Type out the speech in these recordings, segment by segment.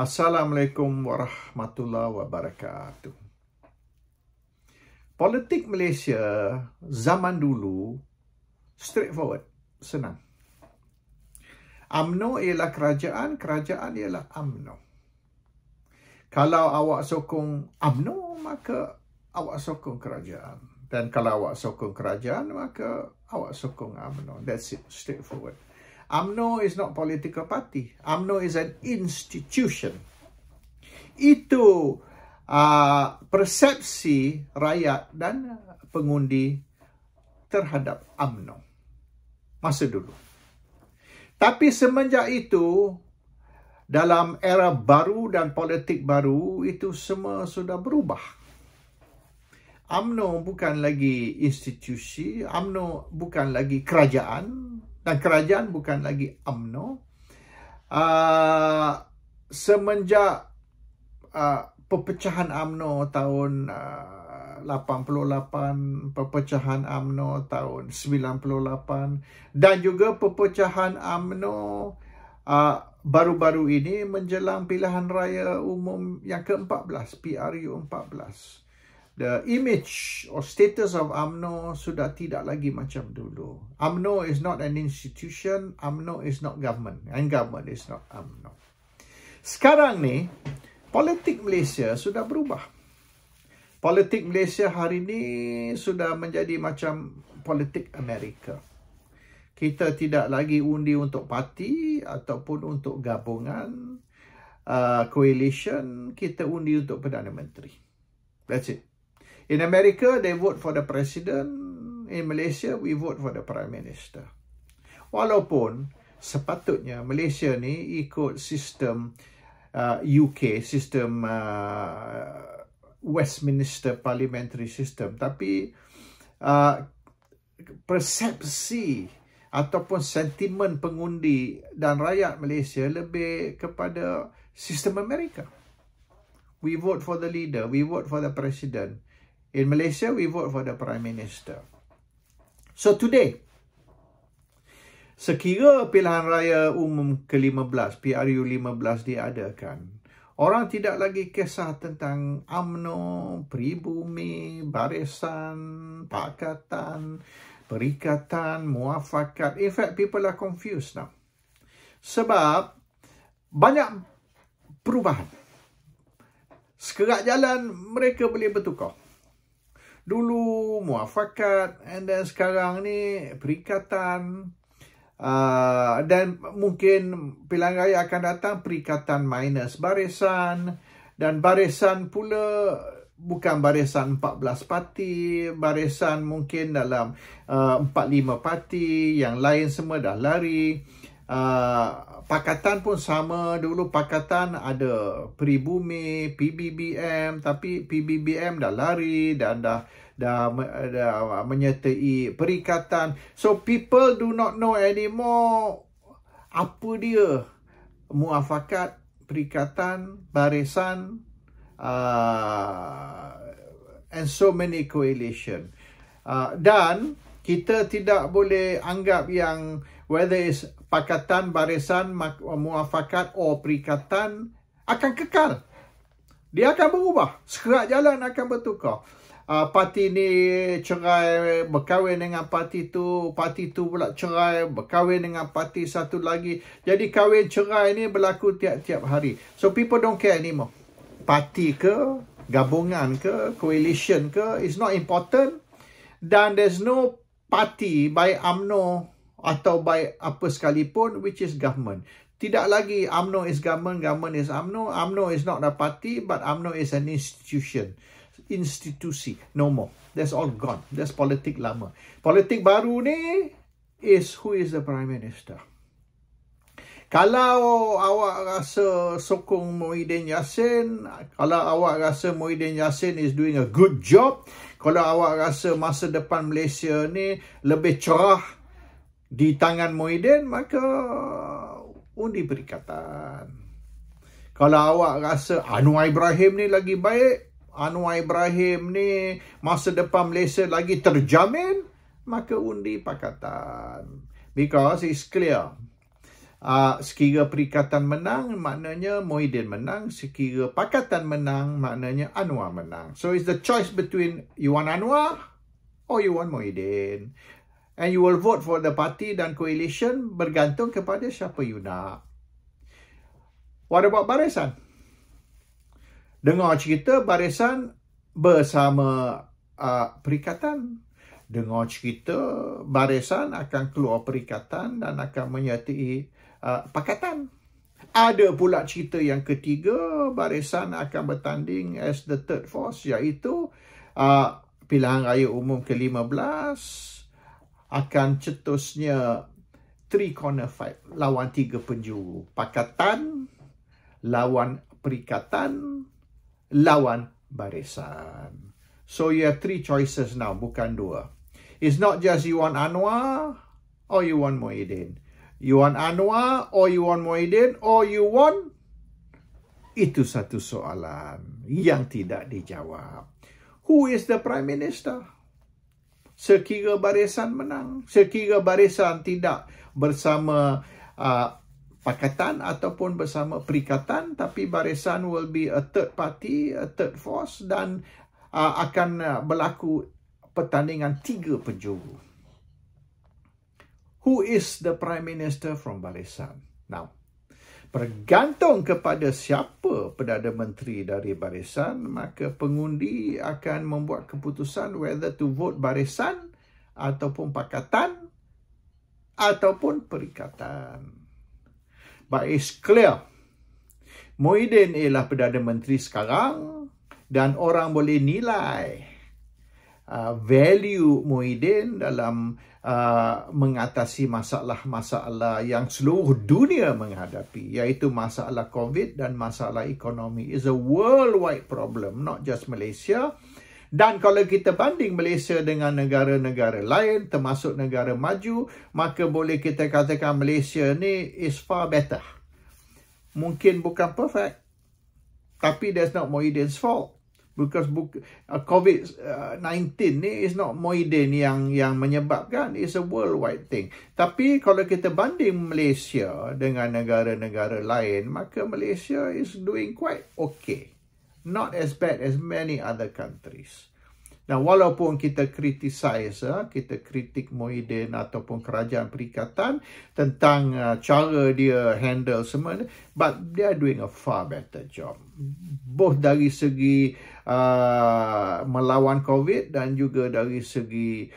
Assalamualaikum warahmatullahi wabarakatuh. Politik Malaysia zaman dulu straightforward, senang. UMNO ialah kerajaan, kerajaan ialah UMNO. Kalau awak sokong UMNO, maka awak sokong kerajaan. Dan kalau awak sokong kerajaan, maka awak sokong UMNO. That's it, straightforward. UMNO is not political party. UMNO is an institution. Itu persepsi rakyat dan pengundi terhadap UMNO masa dulu. Tapi semenjak itu, dalam era baru dan politik baru, itu semua sudah berubah. UMNO bukan lagi institusi, UMNO bukan lagi kerajaan, dan kerajaan bukan lagi UMNO. Semenjak perpecahan UMNO tahun 88, perpecahan UMNO tahun 98, dan juga perpecahan UMNO baru-baru ini menjelang pilihan raya umum yang ke-14, PRU 14. The image or status of UMNO sudah tidak lagi macam dulu. UMNO is not an institution, UMNO is not government, and government is not UMNO. Sekarang ni, politik Malaysia sudah berubah. Politik Malaysia hari ini sudah menjadi macam politik Amerika. Kita tidak lagi undi untuk parti ataupun untuk gabungan, coalition. Kita undi untuk Perdana Menteri. That's it. In America, they vote for the president. In Malaysia, we vote for the prime minister. Walaupun sepatutnya Malaysia ni ikut sistem UK, sistem Westminster Parliamentary System. Tapi persepsi ataupun sentimen pengundi dan rakyat Malaysia lebih kepada sistem Amerika. We vote for the leader, we vote for the president. In Malaysia, we vote for the prime minister. So today, sekira pilihan raya umum ke-15, PRU 15 diadakan, orang tidak lagi kisah tentang UMNO, Pribumi, Barisan, Pakatan, Perikatan, Muafakat. In fact, people are confused now. Sebab banyak perubahan. Sekerat jalan, mereka boleh bertukar. Dulu Muafakat, and then sekarang ni Perikatan. Dan mungkin pilihan raya akan datang Perikatan minus Barisan, dan Barisan pula bukan Barisan 14 parti, Barisan mungkin dalam 4-5 parti, yang lain semua dah lari. Pakatan pun sama, dulu Pakatan ada Pribumi, PBBM, tapi PBBM dah lari dan dah menyertai Perikatan. So people do not know anymore apa dia Muafakat, Perikatan, Barisan, and so many coalition. Dan kita tidak boleh anggap yang whether it's Pakatan, Barisan, Muafakat or Perikatan akan kekal. Dia akan berubah. Sekerat jalan akan bertukar. Parti ni cerai, berkahwin dengan parti tu pula cerai, berkahwin dengan parti satu lagi. Jadi kahwin cerai ni berlaku tiap-tiap hari. So people don't care anymore. Parti ke, gabungan ke, coalition ke, is not important. Dan there's no party by UMNO atau by apa sekalipun which is government. Tidak lagi UMNO is government, government is UMNO. UMNO is not a party, but UMNO is an institution. Institusi. No more. That's all gone. That's politik lama. Politik baru ni is who is the Prime Minister. Kalau awak rasa sokong Muhyiddin Yassin, kalau awak rasa Muhyiddin Yassin is doing a good job, kalau awak rasa masa depan Malaysia ni lebih cerah di tangan Muhyiddin, maka undi Perikatan. Kalau awak rasa Anwar Ibrahim ni lagi baik, Anwar Ibrahim ni masa depan Malaysia lagi terjamin, maka undi Pakatan. Because it's clear. Sekira perikatan menang, maknanya Muhyiddin menang. Sekira pakatan menang, maknanya Anwar menang. So it's the choice between you want Anwar or you want Muhyiddin. And you will vote for the party dan coalition bergantung kepada siapa you nak. What about Barisan? Dengar cerita Barisan bersama perikatan. Dengar cerita Barisan akan keluar perikatan dan akan menyertai pakatan. Ada pula cerita yang ketiga, Barisan akan bertanding as the third force, iaitu pilihan raya umum ke-15 akan cetusnya three corner fight, lawan 3 penjuru. Pakatan, lawan perikatan, lawan Barisan. So you have 3 choices now, bukan 2. It's not just you want Anwar or you want Muhyiddin. You want Anwar or you want Muhyiddin or you want... Itu satu soalan yang tidak dijawab. Who is the Prime Minister? Sekira Barisan menang, sekira Barisan tidak bersama pakatan ataupun bersama perikatan, tapi Barisan will be a third party, a third force, dan akan berlaku pertandingan 3 penjuru. Who is the Prime Minister from Barisan? Now, bergantung kepada siapa Perdana Menteri dari Barisan, maka pengundi akan membuat keputusan whether to vote Barisan ataupun pakatan ataupun perikatan. But it's clear, Muhyiddin ialah Perdana Menteri sekarang dan orang boleh nilai value Muhyiddin dalam mengatasi masalah-masalah yang seluruh dunia menghadapi, iaitu masalah COVID dan masalah ekonomi. It's a worldwide problem, not just Malaysia. Dan kalau kita banding Malaysia dengan negara-negara lain, termasuk negara maju, maka boleh kita katakan Malaysia ni is far better. Mungkin bukan perfect, tapi that's not Muhyiddin's fault. Because COVID-19 ni is not Muhyiddin yang menyebabkan, it's a worldwide thing. Tapi kalau kita banding Malaysia dengan negara-negara lain, maka Malaysia is doing quite okay. Not as bad as many other countries. Nah, walaupun kita criticize, kita kritik Muhyiddin ataupun kerajaan perikatan tentang cara dia handle semua, but they are doing a far better job. Both dari segi melawan COVID dan juga dari segi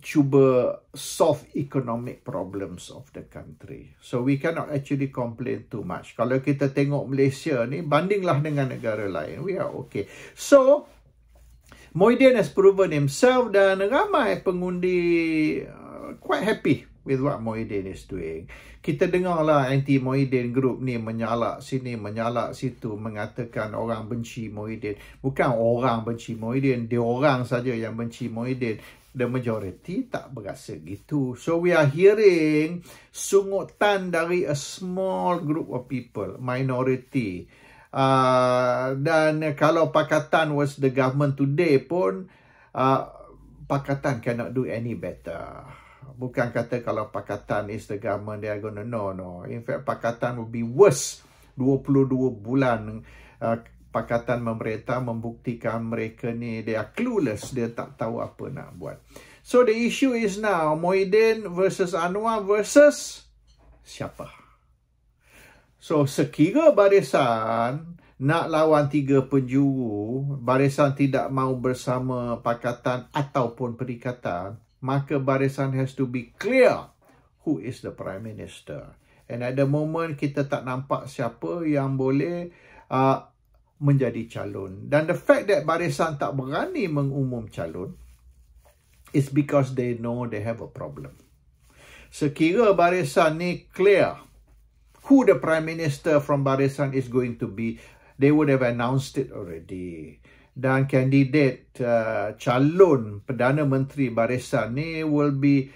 cuba solve economic problems of the country. So we cannot actually complain too much. Kalau kita tengok Malaysia ni, bandinglah dengan negara lain, we are okay. So Muhyiddin has proven himself dan ramai pengundi quite happy with what Muhyiddin is doing. Kita dengarlah anti-Muhyiddin group ni menyalak sini, menyalak situ, mengatakan orang benci Muhyiddin. Bukan orang benci Muhyiddin, dia orang saja yang benci Muhyiddin. The majority tak berasa gitu. So we are hearing sungutan dari a small group of people, minority. Dan kalau Pakatan was the government today pun, Pakatan cannot do any better. Bukan kata kalau Pakatan is the government, they are gonna, no. In fact, Pakatan will be worse. 22 bulan Pakatan memerintah membuktikan mereka ni, they are clueless, dia tak tahu apa nak buat. So the issue is now, Muhyiddin versus Anwar versus siapa? So, sekira Barisan nak lawan 3 penjuru, Barisan tidak mahu bersama pakatan ataupun perikatan, maka Barisan has to be clear who is the Prime Minister. And at the moment, kita tak nampak siapa yang boleh menjadi calon. Dan the fact that Barisan tak berani mengumum calon is because they know they have a problem. Sekira Barisan ni clear who the Prime Minister from Barisan is going to be, they would have announced it already. Dan kandidat calon Perdana Menteri Barisan ni will be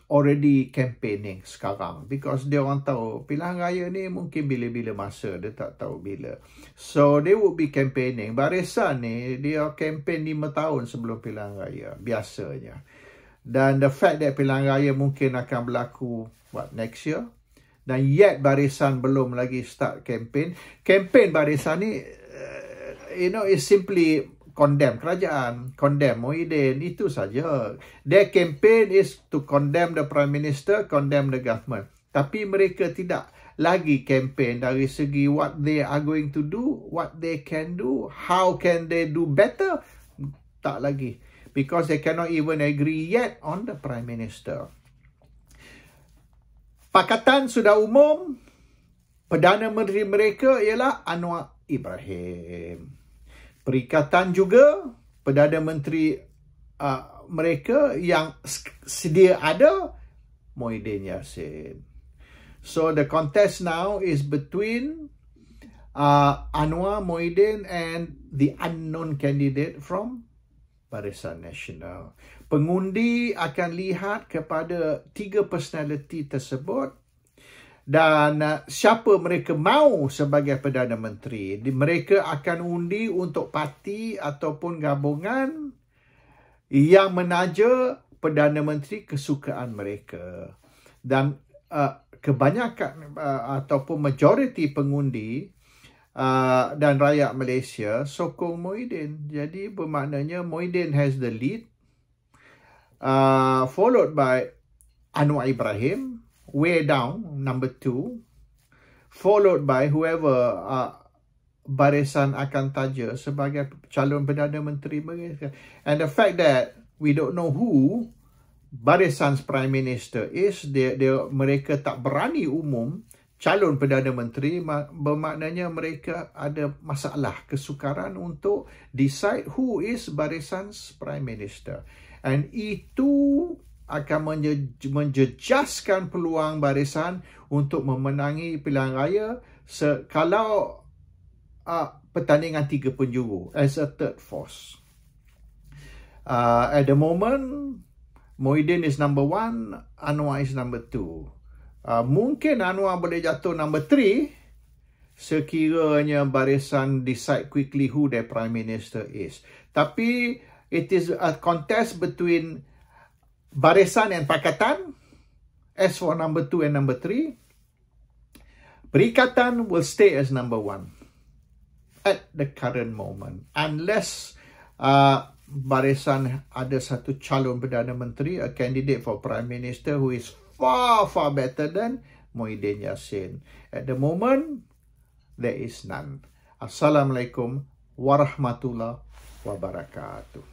already campaigning sekarang. Because dia orang tahu pilihan raya ni mungkin bila-bila masa, dia tak tahu bila. So they would be campaigning. Barisan ni dia campaign 5 tahun sebelum pilihan raya, biasanya. Dan the fact that pilihan raya mungkin akan berlaku next year, dan yet barisan belum lagi start campaign. Campaign barisan ni is simply condemn kerajaan, condemn Muhyiddin, itu saja. Their campaign is to condemn the Prime Minister, condemn the government. Tapi mereka tidak lagi campaign dari segi what they are going to do, what they can do, how can they do better. Tak lagi. Because they cannot even agree yet on the Prime Minister. Pakatan sudah umum, Perdana Menteri mereka ialah Anwar Ibrahim. Perikatan juga, Perdana Menteri mereka yang sedia ada, Muhyiddin Yassin. So the contest now is between Anwar, Muhyiddin and the unknown candidate from Barisan Nasional. Pengundi akan lihat kepada 3 personality tersebut dan siapa mereka mahu sebagai Perdana Menteri. Mereka akan undi untuk parti ataupun gabungan yang menaja Perdana Menteri kesukaan mereka. Dan kebanyakan ataupun majoriti pengundi dan rakyat Malaysia sokong Muhyiddin. Jadi bermaknanya Muhyiddin has the lead, followed by Anwar Ibrahim, way down, number 2, followed by whoever barisan akan taja sebagai calon Perdana Menteri mereka. And the fact that we don't know who barisan's Prime Minister is, mereka tak berani umum calon Perdana Menteri, bermaknanya mereka ada masalah kesukaran untuk decide who is barisan's Prime Minister. And itu akan menjejaskan peluang barisan untuk memenangi pilihan raya kalau pertandingan 3 penjuru as a third force. At the moment, Muhyiddin is number 1, Anwar is number 2. Mungkin Anwar boleh jatuh number 3 sekiranya barisan decide quickly who their Prime Minister is. Tapi it is a contest between Barisan and Pakatan. As for number 2 and number 3, Perikatan will stay as number 1 at the current moment. Unless Barisan ada satu calon Perdana Menteri, a candidate for Prime Minister who is far, far better than Muhyiddin Yassin. At the moment, there is none. Assalamualaikum warahmatullahi wabarakatuh.